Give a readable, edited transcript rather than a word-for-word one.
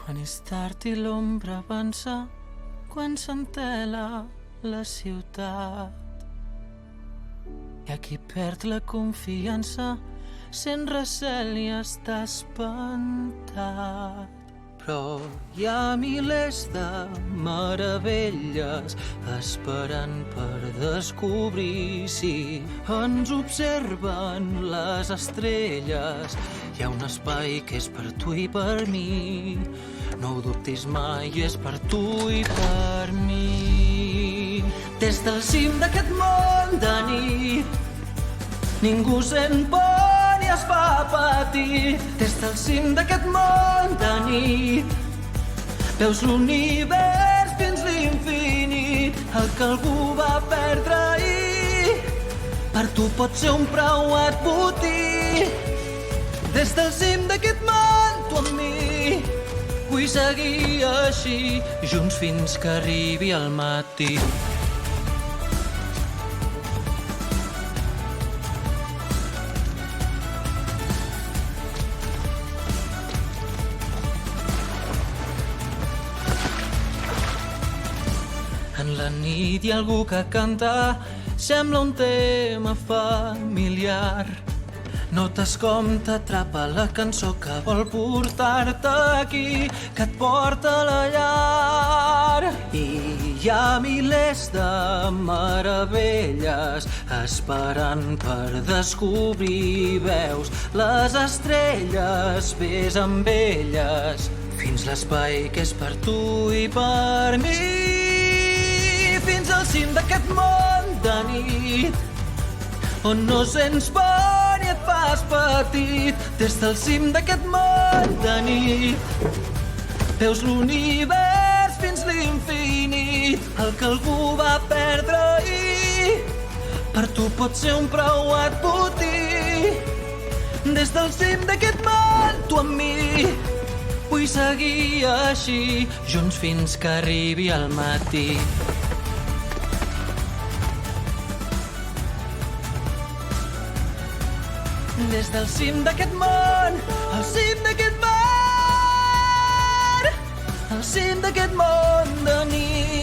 Quan és tard i l'ombra avança, quan s'entela la ciutat. Hi ha qui perd la confiança, sent recel i està espantat. Però hi ha milers de meravelles esperant per descobrir si ens observen les estrelles. Hi ha un espai que és per tu i per mi. No ho dubtis mai, és per tu i per mi. Des del cim d'aquest món de nit ningú sent por ni es fa patir. Des del cim d'aquest món de nit veus l'univers fins l'infinit. El que algú va perdre ahir per tu pot ser un preuat botí. Des del cim d'aquest món, tu amb mi, vull seguir així, junts fins que arribi el matí. En la nit hi ha algú que canta, sembla un tema familiar. Notes com t'atrapa la cançó que vol portar-te aquí, que et porta a la llar. I hi ha milers de meravelles esperant per descobrir. Veus les estrelles, vés amb elles fins l'espai que és per tu i per mi. Fins al cim d'aquest món de nit, on no sents por ni et fas petit. Des del cim d'aquest món de nit veus l'univers fins l'infinit. El que algú va perdre ahir per tu pot ser un preuat botí. Des del cim d'aquest món, tu amb mi, vull seguir així, junts fins que arribi el matí. Des del cim d'aquest món, al cim d'aquest mar, al cim d'aquest món de nit.